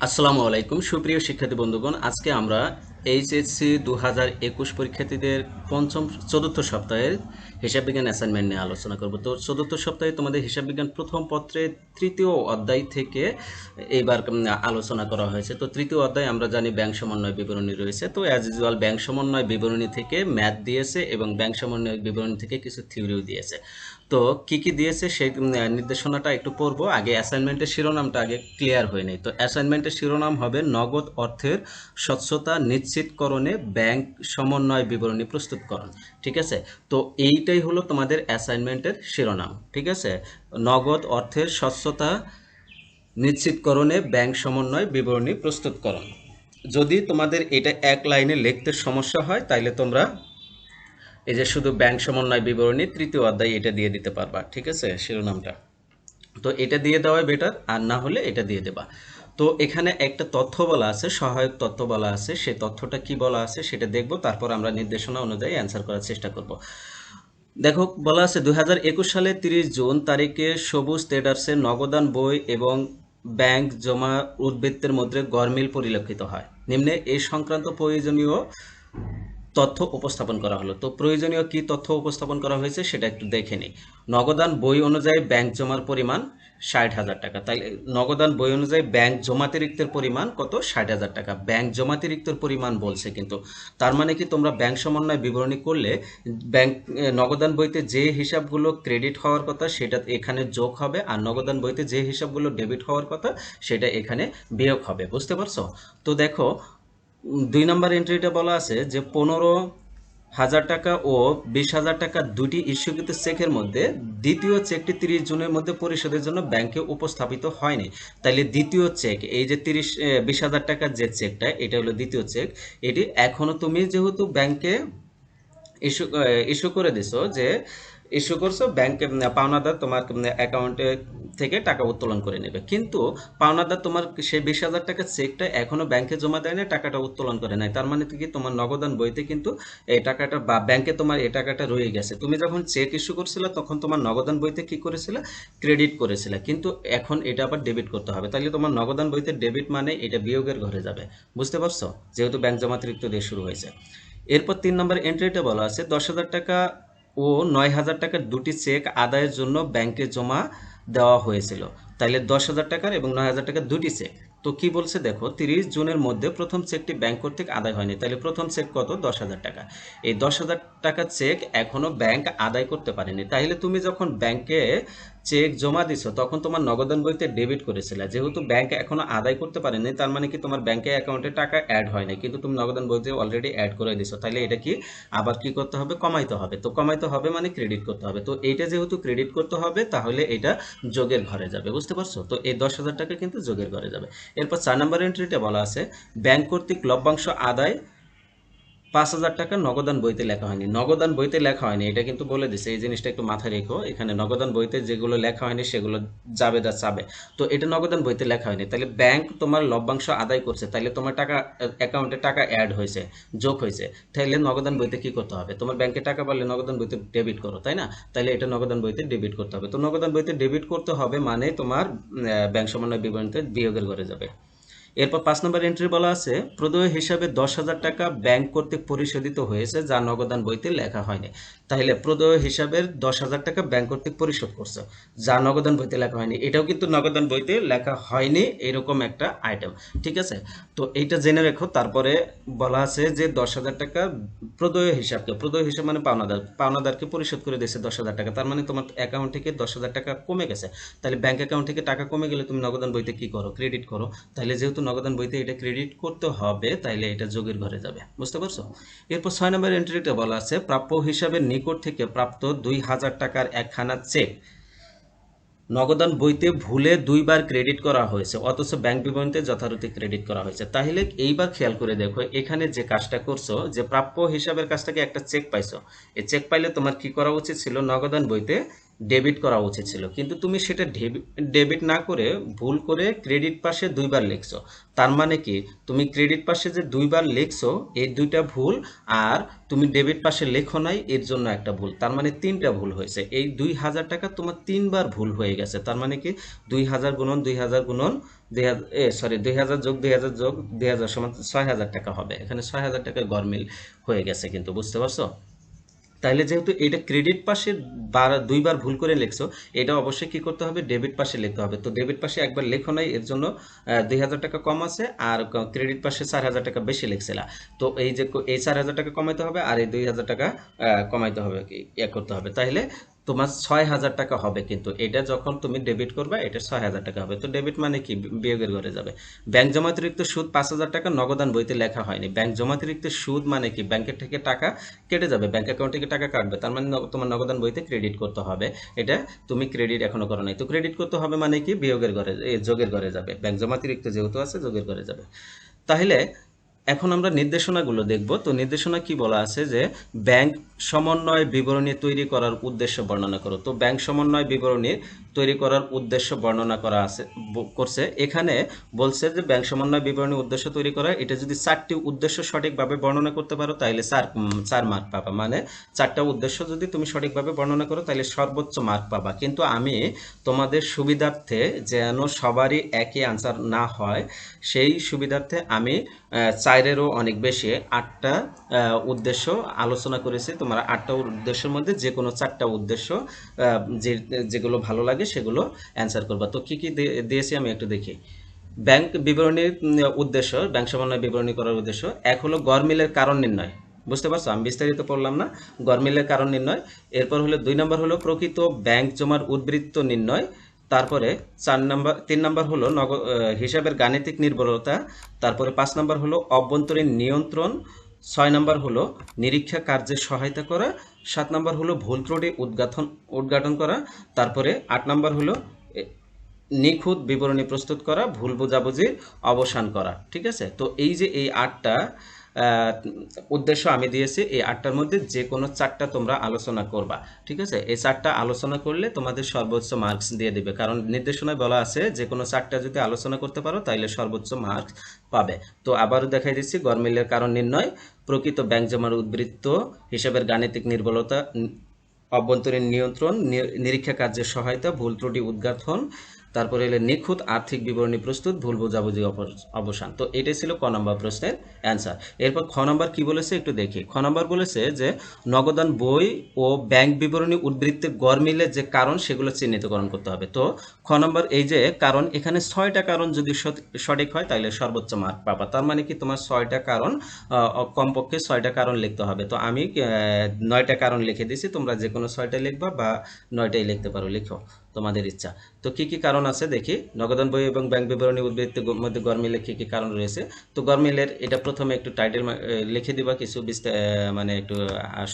আসসালামু আলাইকুম সুপ্রিয় শিক্ষার্থী বন্ধুগণ, আজকে আমরা এইচএসসি 2021 পরীক্ষার্থীদের চতুর্থ সপ্তাহের হিসাব বিজ্ঞান অ্যাসাইনমেন্ট নিয়ে আলোচনা করব। তো চতুর্থ সপ্তাহে তোমাদের হিসাব বিজ্ঞান প্রথম পত্রের তৃতীয় অধ্যায় থেকে এইবার আলোচনা করা হয়েছে। তো তৃতীয় অধ্যায় আমরা জানি ব্যাংক সমন্বয় বিবরণী রয়েছে। তো অ্যাজ ইউজুয়াল ব্যাংক সমন্বয় বিবরণী থেকে ম্যাথ দিয়েছে এবং ব্যাংক সমন্বয় বিবরণী থেকে কিছু থিওরিও দিয়েছে। তো কি কি দিয়েছে সেই নির্দেশনাটা একটু পড়বো। আগে অ্যাসাইনমেন্টের শিরোনামটা আগে ক্লিয়ার হয়ে নেই। তো অ্যাসাইনমেন্টের শিরোনাম হবে নগদ অর্থের স্বচ্ছতা নিশ্চিতকরণে ব্যাংক সমন্বয় বিবরণী প্রস্তুতকরণ। ঠিক আছে, তো এইটাই হলো তোমাদের অ্যাসাইনমেন্টের শিরোনাম। ঠিক আছে, নগদ অর্থের স্বচ্ছতা নিশ্চিতকরণে ব্যাংক সমন্বয় বিবরণী প্রস্তুতকরণ। যদি তোমাদের এটা এক লাইনে লিখতে সমস্যা হয় তাইলে তোমরা এই যে শুধু ব্যাংক সমন্বয় বিবরণী তৃতীয় অধ্যায় এটা দিয়ে দিতে পারবা। ঠিক আছে, শিরোনামটা তো এটা দিয়ে দেওয়াই বেটার, আর না হলে এটা দিয়ে দেবা। তো এখানে একটা তথ্য বলা আছে, সহায়ক তথ্য বলা আছে, সেই তথ্যটা কি বলা আছে সেটা দেখব, তারপর আমরা নির্দেশনা অনুযায়ী অ্যান্সার করার চেষ্টা করব। দেখো বলা আছে 2021 সালে 30 জুন তারিখে সবুজ ট্রেডার্সের নগদান বই এবং ব্যাংক জমা উদ্বৃত্তের মধ্যে গরমিল পরিলক্ষিত হয়। নিম্নে এই সংক্রান্ত প্রয়োজনীয় তথ্য উপস্থাপন করা হলো। তো প্রয়োজনীয় কি তথ্য উপস্থাপন করা হয়েছে সেটা একটু দেখে নিই। নগদান বই অনুযায়ী ব্যাংক জমার পরিমাণ 60,000 টাকা। তাই নগদান বই অনুযায়ী ব্যাংক জমাতিরিক্তের পরিমাণ কত? 60,000 টাকা। ব্যাংক জমাতিরিক্তের পরিমাণ বলছে, কিন্তু তার মানে কি তোমরা ব্যাংক সমন্বয় বিবরণী করলে ব্যাংক নগদান বইতে যে হিসাবগুলো ক্রেডিট হওয়ার কথা সেটা এখানে যোগ হবে, আর নগদান বইতে যে হিসাবগুলো ডেবিট হওয়ার কথা সেটা এখানে বিয়োগ হবে। বুঝতে পারছো? তো দেখো 2 নম্বর এন্ট্রিটা বলা আছে যে 15,000 টাকা ও 20,000 টাকা দুটি ইস্যুকৃত চেকের মধ্যে দ্বিতীয় চেকটি 30 জুনের মধ্যে পরিশোধের জন্য ব্যাংকে উপস্থাপিত হয়নি। তাইলে দ্বিতীয় চেক, এই যে 20,000 টাকার যে চেকটা, এটা হলো দ্বিতীয় চেক। এটি এখনো তুমি যেহেতু ব্যাংকে ইস্যু ইস্যু করে দিছো, যে ইস্যু করছো ব্যাংকে, পাওনাদার তোমার অ্যাকাউন্টে থেকে টাকা উত্তোলন করে নেবে, কিন্তু পাওনাদার তোমার সেই 20,000 টাকার চেকটা এখনো ব্যাংকে জমা দেয় না, টাকাটা উত্তোলন করে নাই। তার মানে কি তোমার নগদান বইতে কিন্তু এই টাকাটা বা ব্যাংকে তোমার এই টাকাটা রয়ে গেছে। তুমি যখন চেক ইস্যু করছিলে তখন তোমার নগদান বইতে কি করেছিলে? ক্রেডিট করেছিলে, কিন্তু এখন এটা আবার ডেবিট করতে হবে। তাহলে তোমার নগদান বইতে ডেবিট মানে এটা বিয়োগের ঘরে যাবে। বুঝতে পারছো? যেহেতু ব্যাংক জমাতিরিক্ত দিয়ে শুরু হয়েছে। এরপর 3 নম্বর এন্ট্রিটা বলা আছে 10,000 টাকা ও 9,000 টাকার দুটি চেক আদায়ের জন্য ব্যাংকে জমা দেওয়া হয়েছিল। তাইলে 10,000 টাকার এবং 9,000 টাকার দুটি চেক। তো কি বলছে দেখো, 30 জুনের মধ্যে প্রথম চেকটি ব্যাংক কর্তৃক আদায় হয়নি। তাহলে প্রথম চেক কত? 10,000 টাকা। এই 10,000 টাকার চেক এখনো ব্যাংক আদায় করতে পারেনি। তাহলে তুমি যখন ব্যাংকে চেক জমা দিছো তখন তোমার নগদান বইতে ডেবিট করেছিলে, যেহেতু ব্যাংক এখনো আদায় করতে পারেনি তার মানে কি তোমার ব্যাংকে অ্যাকাউন্টে টাকা অ্যাড হয় নাই, কিন্তু তুমি নগদান বইতে অলরেডি অ্যাড করে দিছো। তাহলে এটা কি আবার কি করতে হবে? কমাইতে হবে। তো কমাইতে হবে মানে ক্রেডিট করতে হবে। তো এইটা যেহেতু ক্রেডিট করতে হবে তাহলে এটা যোগের ঘরে যাবে। বুঝতে পারছো? তো এই 10,000 টাকা কিন্তু যোগের ঘরে যাবে। এরপর 4 নম্বর এন্ট্রিটা বলা আছে ব্যাংক কর্তৃক লভ্যাংশ আদায় 5,000 টাকা নগদান বইতে লেখা হয়নি। নগদান বইতে লেখা হয়নি এটা কিন্তু বলে দিছে, এই জিনিসটা একটু মাথায় রেখো। এখানে নগদান বইতে যেগুলো লেখা হয়নি সেগুলো যাবে দা চাবে। তো এটা নগদান বইতে লেখা হয়নি, তাহলে ব্যাংক তোমার লভ্যাংশ আদায় করছে, তাহলে তোমার টাকা অ্যাকাউন্টে টাকা অ্যাড হয়েছে, যোগ হয়েছে। তাহলে নগদান বইতে কি করতে হবে? তোমার ব্যাংকে টাকা পারলে নগদান বইতে ডেবিট করো, তাই না? তাহলে এটা নগদান বইতে ডেবিট করতে হবে। তো নগদান বইতে ডেবিট করতে হবে মানে তোমার ব্যাংক সমন্বয় বিবরণীতে বিয়োগের ঘরে যাবে। এরপর 5 নম্বর এন্ট্রি বলা আছে প্রদেয় হিসাবে 10,000 টাকা ব্যাংক কর্তৃক পরিশোধিত হয়েছে যা নগদান বইতে লেখা হয়নি। তাহলে প্রদেয় হিসাবের 10,000 টাকা ব্যাংক কর্তৃক পরিশোধ করছে যা নগদান বইতে লেখা হয়নি, এটাও কিন্তু নগদান বইতে লেখা হয়নি, এরকম একটা আইটেম। ঠিক আছে, তো এইটা জেনে রেখো। তারপরে বলা আছে যে 10,000 টাকা প্রদেয় হিসাবকে, প্রদেয় হিসাব মানে পাওনাদারকে পরিশোধ করে দিয়েছে 10,000 টাকা। তার মানে তোমার অ্যাকাউন্ট থেকে 10,000 টাকা কমে গেছে। তাহলে ব্যাংক অ্যাকাউন্ট থেকে টাকা কমে গেলে তুমি নগদান বইতে কি করো? ক্রেডিট করো। তাহলে যেহেতু নগদান বইতে এটা ক্রেডিট করতে হবে তাইলে এটা যোগের ঘরে যাবে। বুঝতে পারছো? এরপর 6 নম্বর এন্ট্রিতে বলা আছে প্রাপ্য হিসাবের নিকট থেকে প্রাপ্ত 2,000 টাকার একখানা চেক নগদান বইতে ভুলে 2বার ক্রেডিট করা হয়েছে, অথচ ব্যাংক বিবরণীতে যথারীতি ক্রেডিট করা হয়েছে। তাহলে এইবার খেয়াল করে দেখো এখানে যে কাজটা করছো, যে প্রাপ্য হিসাবের কাছ থেকে একটা চেক পাইছো, এই চেক পাইলে তোমার কি করা উচিত ছিল? নগদান বইতে ডেবিট করা উচিত ছিল, কিন্তু তুমি সেটা ডেবিট না করে ভুল করে ক্রেডিট পাশে দুইবার লিখছো। তার মানে কি, তুমি ক্রেডিট পাশে যে দুইবার লিখছো এই দুইটা ভুল, আর তুমি ডেবিট পাশে লেখো নাই এর জন্য একটা ভুল, তার মানে তিনটা ভুল হয়েছে। এই 2000 টাকা তোমার তিনবার ভুল হয়ে গেছে। তার মানে কি 2000 গুণন 2000 গুণন 2000 যোগ 2000 যোগ 2000 সমান 6000 টাকা হবে। এখানে 6000 টাকা গরমিল হয়ে গেছে, কিন্তু বুঝতে পারছো? তাইলে যেহেতু এটা ক্রেডিট পাশে দুইবার ভুল করে লিখছো, এটা অবশ্যই কি করতে হবে, ডেবিট পাশে লিখতে হবে। তো ডেবিট পাশে একবার লেখো নাই, এর জন্য 2000 টাকা কম আছে, আর ক্রেডিট পাশে 4000 টাকা বেশি লিখছিলা। তো এই যে এই 4000 টাকা কমাইতে হবে, আর এই 2000 টাকা কমাইতে হবে, করতে হবে। তাহলে তোমার 6000 টাকা হবে, কিন্তু এটা যখন তুমি ডেবিট করবে এটা 6000 টাকা হবে। তো ডেবিট মানে কি, বিয়োগের ঘরে যাবে। ব্যাংক জমাতিরিক্ত সুদ 5000 টাকা নগদান বইতে লেখা হয়নি। ব্যাংক জমাতিরিক্ত সুদ মানে কি, ব্যাংকের থেকে টাকা কেটে যাবে, ব্যাংক অ্যাকাউন্ট থেকে টাকা কাটবে, তার মানে তোমার নগদান বইতে ক্রেডিট করতে হবে। এটা তুমি ক্রেডিট এখনো করো নাই, তো ক্রেডিট করতে হবে মানে কি, বিয়োগের ঘরে, যোগের ঘরে যাবে। ব্যাংক জমাতিরিক্ত যেহেতু আছে, যোগের ঘরে যাবে। তাহলে এখন আমরা নির্দেশনাগুলো দেখব। তো নির্দেশনা কি বলা আছে, যে ব্যাংক সমন্বয় বিবরণী তৈরি করার উদ্দেশ্য বর্ণনা করো। তো ব্যাংক সমন্বয় বিবরণী তৈরি করার উদ্দেশ্য বর্ণনা করা আছে, করছে। এখানে বলছে যে ব্যাংক সমন্বয় বিবরণী উদ্দেশ্য তৈরি করা, এটা যদি 4টি উদ্দেশ্য সঠিকভাবে বর্ণনা করতে পারো তাহলে 4 মার্ক পাবা। মানে 4টা উদ্দেশ্য যদি তুমি সঠিকভাবে বর্ণনা করো তাহলে সর্বোচ্চ মার্ক পাবা। কিন্তু আমি তোমাদের সুবিধার্থে, যেন সবারই একই আনসার না হয়, সেই সুবিধার্থে আমি 4-এরও অনেক বেশি 8টা উদ্দেশ্য আলোচনা করেছি। তোমার 8টা উদ্দেশ্যের মধ্যে যে কোনো 4টা উদ্দেশ্য যেগুলো ভালো লাগে সেগুলো অ্যান্সার করবা। তো কি কি দিয়েছি আমি একটু দেখি। ব্যাংক বিবরণীর উদ্দেশ্য, ব্যাংক সমন্বয় বিবরণী করার উদ্দেশ্য, এক হলো গরমিলের কারণ নির্ণয়। বুঝতে পারছো, আমি বিস্তারিত পড়লাম না। গরমিলের কারণ নির্ণয়। এরপর হলো 2 নম্বর হলো প্রকৃত ব্যাংক জমার উদ্বৃত্ত নির্ণয়। তারপরে 3 নম্বর হলো হিসাবের গাণিতিক নির্ভরতা। তারপরে 5 নম্বর হলো অভ্যন্তরীণ নিয়ন্ত্রণ। 6 নম্বর হলো নিরীক্ষা কার্যে সহায়তা করা। 7 নম্বর হলো ভুল ত্রুটি উদ্ঘাটন করা। তারপরে 8 নম্বর হলো নিখুঁত বিবরণী প্রস্তুত করা, ভুল বোঝাবুঝির অবসান করা। ঠিক আছে, তো এই যে এই 8টা উদ্দেশ্য আমি দিয়েছি, এই 8টার মধ্যে যে কোনো 4টা তোমরা আলোচনা করবা। ঠিক আছে, এই 4টা আলোচনা করলে তোমাদের সর্বোচ্চ মার্কস দিয়ে দিবে, কারণ নির্দেশনায় বলা আছে যে কোনো 4টা যদি আলোচনা করতে পারো তাহলে সর্বোচ্চ মার্কস পাবে। তো আবারও দেখাই দিচ্ছি, গরমিলের কারণ নির্ণয়, প্রকৃত ব্যাংক জমার উদ্বৃত্ত, হিসাবের গাণিতিক নির্ভুলতা, অভ্যন্তরীণ নিয়ন্ত্রণ, নিরীক্ষা কার্যের সহায়তা, ভুল ত্রুটি উদ্ঘাটন, তারপরে হলো নিখুঁত আর্থিক বিবরণী প্রস্তুত, ভুল বোঝাবুঝি অবসান। তো এটাই ছিল ক নম্বর প্রশ্নের অ্যান্সার। এরপর খ নম্বর কি বলেছে একটু দেখি। খ নম্বর বলেছে যে নগদান বই ও ব্যাংক বিবরণী উদ্বৃত্তে গরমিলের যে কারণ সেগুলো চিহ্নিতকরণ করতে হবে। তো খ নম্বর এই যে কারণ, এখানে 6টা কারণ যদি সঠিক হয় তাহলে সর্বোচ্চ মার্ক পাবা। তার মানে কি তোমার 6টা কারণ, কমপক্ষে 6টা কারণ লিখতে হবে। তো আমি 9টা কারণ লিখে দিয়েছি, তোমরা যে কোনো 6টা লিখবা বা 9টাই লিখতে পারো, লিখো তোমাদের ইচ্ছা। তো কি কি কারণ আছে দেখি। নগদান বই এবং ব্যাংক বিবরণী উদ্বৃত্তের মধ্যে গরমিলের কি কি কারণ রয়েছে। তো গরমিলের এটা প্রথমে একটু টাইটেল লিখে দিবা, কিছু মানে একটু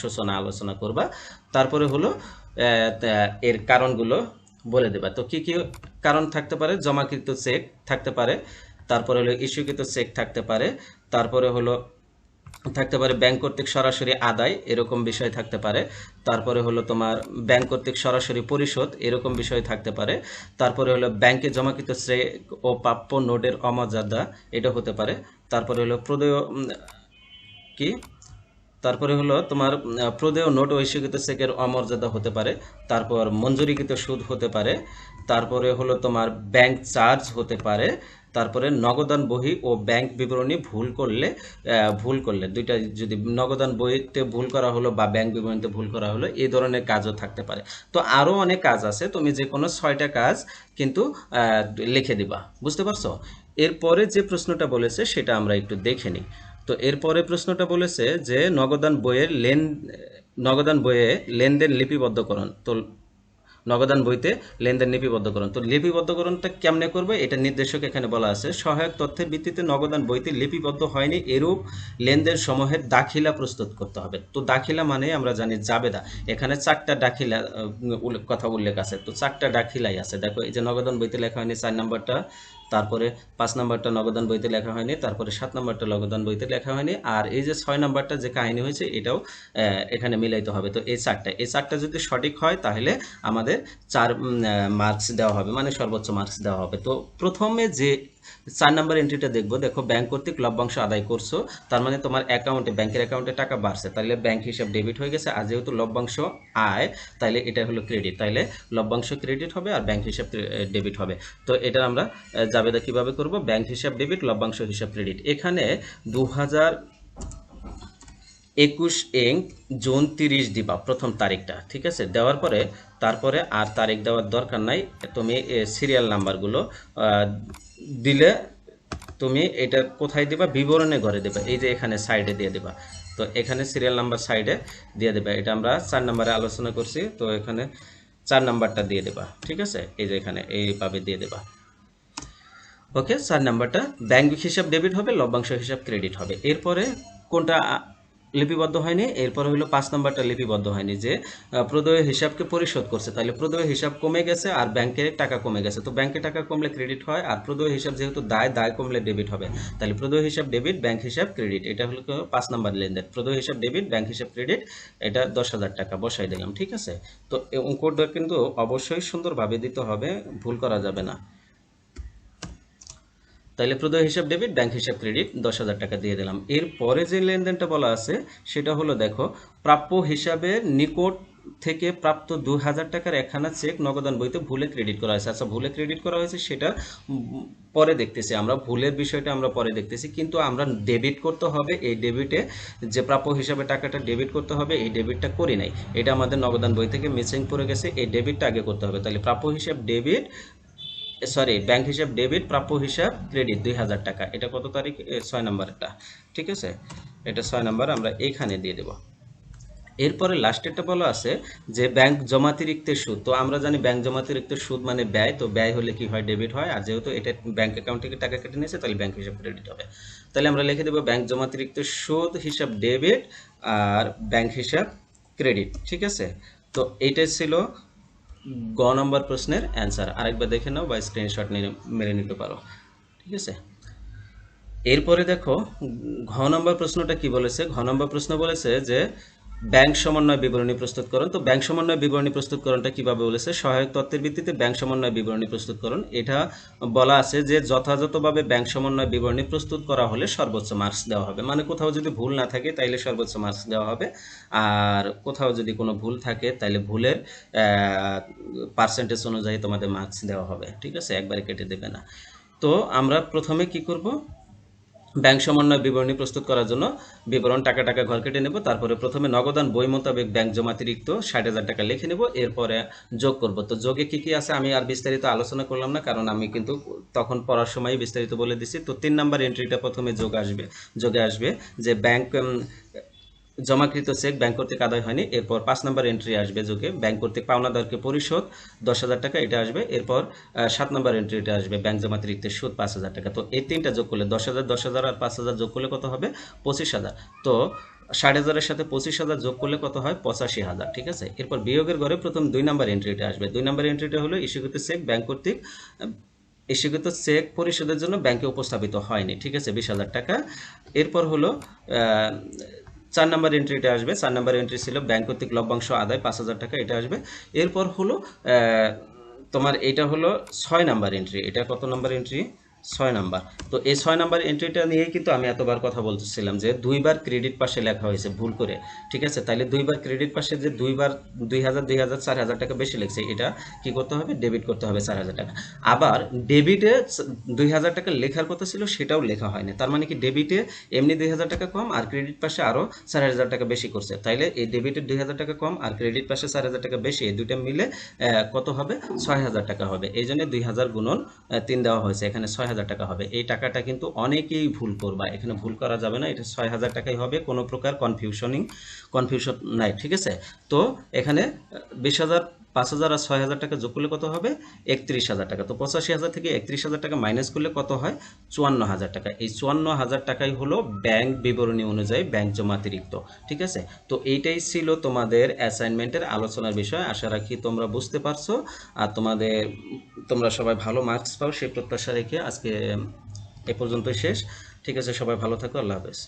সূচনা আলোচনা করবা। তারপরে হলো এর কারণগুলো বলে দেবা। তো কি কি কারণ থাকতে পারে, জমাকৃত চেক থাকতে পারে, তারপরে হলো ইস্যুকৃত চেক থাকতে পারে, তারপরে হলো থাকতে পারে ব্যাংক কর্তৃক সরাসরি আদায়, এরকম বিষয় থাকতে পারে, তারপরে হলো তোমার ব্যাংক কর্তৃক সরাসরি পরিশোধ, এরকম বিষয় থাকতে পারে, তারপরে হলো ব্যাংকে জমাকৃত চেক ও প্রাপ্য নোটের অমর্যাদা, এটা হতে পারে, তারপরে হলো প্রদেয় কি তারপরে হলো তোমার প্রদেয় নোট ও ইস্যুকৃত চেকের অমর্যাদা হতে পারে, তারপর মঞ্জুরিকৃত সুদ হতে পারে, তারপরে হলো তোমার ব্যাংক চার্জ হতে পারে, তারপরে নগদান বহি ও ব্যাংক বিবরণী ভুল করলে দুইটা, যদি নগদান বইতে ভুল করা হলো বা ব্যাংক বিবরণীতে ভুল করা হলো, এই ধরনের কাজও থাকতে পারে। তো আরও অনেক কাজ আছে, তুমি যে কোনো 6টা কাজ কিন্তু লিখে দিবা। বুঝতে পারছো? এরপরে যে প্রশ্নটা বলেছে সেটা আমরা একটু দেখে নিই। তো এরপরে প্রশ্নটা বলেছে যে নগদান বইয়ে লেনদেন লিপিবদ্ধকরণ। তো নগদান বইতে লেনদেন লিপিবদ্ধকরণ, তো লিপিবদ্ধকরণটা কেমনে করবে এটা নির্দেশক এখানে বলা আছে। সহায়ক তথ্যের ভিত্তিতে নগদান বইতে লিপিবদ্ধ হয়নি এরূপ লেনদেন সমূহের দাখিলা প্রস্তুত করতে হবে। তো দাখিলা মানে আমরা জানি জাবেদা, এখানে 4টা দাখিলা কথা উল্লেখ আছে। তো 4টা দাখিলাই আছে, দেখো এই যে নগদান বইতে লেখা হয়নি 4 নম্বরটা, তারপরে 5 নাম্বারটা নগদান বইতে লেখা হয়নি, তারপরে 7 নাম্বারটা নগদান বইতে লেখা হয়নি, আর এই যে 6 নাম্বারটা যে কাহিনী হয়েছে এটাও এখানে মিলাইতে হবে। তো এই চারটা যদি সঠিক হয় তাহলে আমাদের 4 মার্কস দেওয়া হবে, মানে সর্বোচ্চ মার্কস দেওয়া হবে। তো প্রথমে যে 4 নাম্বার এন্ট্রিটা দেখবো, দেখো ব্যাংক কর্তৃক লভ্যাংশ আদায় করছো, তার মানে তোমার অ্যাকাউন্টে, ব্যাংকের অ্যাকাউন্টে টাকা বাড়ছে, তাহলে ব্যাংক হিসাব ডেবিট হয়ে গেছে। আর যেহেতু লভ্যাংশ আয়, তাহলে এটা হলো ক্রেডিট, তাহলে লভ্যাংশ ক্রেডিট হবে আর ব্যাংক হিসাব ডেবিট হবে। তো এটা আমরা জাবেদা কিভাবে করব, ব্যাংক হিসাব ডেবিট, লভ্যাংশ হিসাব ক্রেডিট। এখানে 2021 জুন 30 দিবা প্রথম তারিখটা, ঠিক আছে। দেওয়ার পরে তারপরে আর তারিখ দেওয়ার দরকার নাই, তুমি সিরিয়াল নাম্বারগুলো দিলে তুমি এটা কোথায় দিবা, বিবরণে ঘরে দেবা, এই যে এখানে সাইডে দিয়ে দেবা। তো এখানে সিরিয়াল নাম্বার সাইডে দিয়ে দেবা, এটা আমরা 4 নম্বরে আলোচনা করছি। তো এখানে 4 নাম্বারটা দিয়ে দেবা, ঠিক আছে, এই যে এখানে এইভাবে দিয়ে দেবা। ওকে, 4 নাম্বারটা ব্যাংক হিসাব ডেবিট হবে, লভ্যাংশ হিসাব ক্রেডিট হবে। এরপরে কোনটা লিপিবদ্ধ হয়নি, এরপর হলো 5 নাম্বারটা লিপিবদ্ধ হয়নি, যে প্রদেয় হিসাবকে পরিশোধ করছে, তাহলে প্রদেয় হিসাব কমে গেছে আর ব্যাংকে টাকা কমে গেছে। তো ব্যাংকে টাকা কমলে ক্রেডিট হয়, আর প্রদেয় হিসাব যেহেতু দায় কমলে ডেবিট হবে, তাহলে প্রদেয় হিসাব ডেবিট, ব্যাংক হিসাব ক্রেডিট। এটা হলো 5 নাম্বার লেনদেন, প্রদেয় হিসাব ডেবিট, ব্যাংক হিসাব ক্রেডিট, এটা 10,000 টাকা বসাই দিলাম, ঠিক আছে। তো এই অঙ্কটা কিন্তু অবশ্যই সুন্দরভাবে দিতে হবে, ভুল করা যাবে না। তাহলে প্রদেয় হিসাব ডেবিট, ব্যাংক হিসাব ক্রেডিট, 10,000 টাকা দিয়ে দিলাম। এরপরে যে লেনদেনটা বলা আছে সেটা হলো, দেখো প্রাপ্য হিসাবের নিকট থেকে প্রাপ্ত 2,000 টাকার একখানা চেক নগদান বইতে ভুলে ক্রেডিট করা হয়েছে। আচ্ছা, ভুলে ক্রেডিট করা হয়েছে সেটা পরে দেখতেছি আমরা, ভুলের বিষয়টা আমরা পরে দেখতেছি, কিন্তু আমরা ডেবিট করতে হবে। এই ডেবিটে যে প্রাপ্য হিসাবে টাকাটা ডেবিট করতে হবে, এই ডেবিটটা করি নাই, এটা আমাদের নগদান বই থেকে মিসিং পড়ে গেছে, এই ডেবিটটা আগে করতে হবে। তাহলে প্রাপ্য হিসাব ডেবিট, সরি ব্যাংক হিসাব ডেবিট, প্রাপ্য হিসাব ক্রেডিট 2,000 টাকা। এটা কত তারিখ, 6 নাম্বারটা, ঠিক আছে, এটা 6 নাম্বার আমরা এইখানে দিয়ে দেব। এরপরে লাস্টেরটা বলা আছে যে ব্যাংক জমাতিরিক্তের সুদ। তো আমরা জানি ব্যাংক জমাতিরিক্তের সুদ মানে ব্যয়, তো ব্যয় হলে কি হয়, ডেবিট হয়, আর যেহেতু এটা ব্যাংক অ্যাকাউন্ট থেকে টাকা কেটে নিয়েছে তাহলে ব্যাংক হিসাব ক্রেডিট হবে। তাহলে আমরা লিখে দেবো ব্যাংক জমাতিরিক্তের সুদ হিসাব ডেবিট আর ব্যাংক হিসাব ক্রেডিট, ঠিক আছে। তো এইটাই ছিল গ নম্বর প্রশ্নের অ্যান্সার। আরেকবার দেখে নাও বা স্ক্রিনশট নিয়ে মেরে নিতে পারো, ঠিক আছে। এরপরে দেখো ঘ নম্বর প্রশ্নটা কি বলেছে। ঘ নম্বর প্রশ্ন বলেছে যে ব্যাংক সমন্বয় বিবরণী প্রস্তুতকরণ। তো ব্যাংক সমন্বয় বিবরণী প্রস্তুতকরণটা কিভাবে বলেছে, সহায়ক তথ্যের ভিত্তিতে ব্যাংক সমন্বয় বিবরণী প্রস্তুতকরণ। এটা বলা আছে যে যথাযথভাবে ব্যাংক সমন্বয় বিবরণী প্রস্তুত করা হলে সর্বোচ্চ মার্কস দেওয়া হবে, মানে কোথাও যদি ভুল না থাকে তাইলে সর্বোচ্চ মার্কস দেওয়া হবে, আর কোথাও যদি কোনো ভুল থাকে তাইলে ভুলের পার্সেন্টেজ অনুযায়ী তোমাদের মার্কস দেওয়া হবে, ঠিক আছে, একবারে কেটে দেবে না। তো আমরা প্রথমে কি করব, ব্যাংক সমন্বয় বিবরণী প্রস্তুত করার জন্য বিবরণ টাকা ঘর কেটে নেব, তারপরে প্রথমে নগদান বই মোতাবেক ব্যাংক জমাতিরিক্ত 60,000 টাকা লিখে নেব, এরপরে যোগ করব। তো যোগে কি কি আছে আমি আর বিস্তারিত আলোচনা করলাম না, কারণ আমি কিন্তু তখন পড়ার সময় বিস্তারিত বলে দিছি। তো 3 নাম্বার এন্ট্রিটা প্রথমে যোগে আসবে যে ব্যাংক জমাকৃত চেক ব্যাংক কর্তৃক আদায় হয়নি। এরপর 5 নাম্বার এন্ট্রি আসবে যোগে ব্যাংক কর্তৃক পাওনাদারকে পরিশোধ 10,000 টাকা, এটা আসবে। এরপর 7 নাম্বার এন্ট্রিটা আসবে ব্যাংক জমাতিরিক্তের সুদ 5,000 টাকা। তো এই তিনটা যোগ করলে 10,000 আর 5,000 যোগ করলে কত হবে, 25,000। তো 60,000-এর সাথে 25,000 যোগ করলে কত হয়, 85,000, ঠিক আছে। এরপর বিয়োগের ঘরে প্রথম 2 নাম্বার এন্ট্রিটা আসবে। 2 নাম্বার এন্ট্রিটা হলো ইস্যুকৃত চেক ব্যাংক কর্তৃক ইস্যুকৃত চেক পরিশোধের জন্য ব্যাংকে উপস্থাপিত হয়নি, ঠিক আছে, 20,000 টাকা। এরপর হলো 4 নাম্বার এন্ট্রিটা আসবে। 4 নাম্বার এন্ট্রি ছিল ব্যাংক কর্তৃক লভ্যাংশ আদায় 5,000 টাকা, এটা আসবে। এরপর হলো তোমার এটা হলো 6 নাম্বার এন্ট্রি। এটা কত নাম্বার এন্ট্রি, 6 নাম্বার। তো এই 6 নাম্বার এন্ট্রিটা নিয়েই কিন্তু আমি এতবার কথা বলতেছিলাম যে 2বার ক্রেডিট পাশে লেখা হয়েছে ভুল করে, ঠিক আছে। তাহলে 2বার ক্রেডিট পাশে যে 2বার 2,000 4,000 টাকা বেশি লিখছে, এটা কি করতে হবে, ডেবিট করতে হবে 4,000 টাকা। আবার ডেবিটে 2,000 টাকা লেখার কথা ছিল সেটাও লেখা হয়নি, তার মানে কি ডেবিটে এমনি 2,000 টাকা কম আর ক্রেডিট পাশে আরও 4,000 টাকা বেশি করছে। তাইলে এই ডেবিটে 2,000 টাকা কম আর ক্রেডিট পাশে 4,000 টাকা বেশি, এই দুইটা মিলে কত হবে, 6,000 টাকা হবে। এই জন্য 2,000 গুণন 3 দেওয়া হয়েছে, এখানে 6,000 টাকা হবে। এই টাকাটা কিন্তু অনেকেই ভুল করবা, এখানে ভুল করা যাবে না, এটা 6,000 টাকাই হবে, কোনো প্রকার কনফিউশন নাই, ঠিক আছে। তো এখানে 20,000 5,000 আর 6,000 টাকা যোগ করলে কত হবে? 31,000 টাকা। তো 85,000 থেকে 31,000 টাকা মাইনাস করলে কত হয়? 54,000 টাকা। এই 54,000 টাকাই হলো ব্যাংক বিবরণী অনুযায়ী ব্যাংক জমাতিরিক্ত। ঠিক আছে? তো এইটাই ছিল তোমাদের অ্যাসাইনমেন্টের আলোচনার বিষয়। আশা রাখি তোমরা বুঝতে পারছো আর তোমরা সবাই ভালো মার্কস পাও সেই প্রত্যাশা রেখে আজকে এ পর্যন্তই শেষ। ঠিক আছে, সবাই ভালো থাকো। আল্লাহ হাফেজ।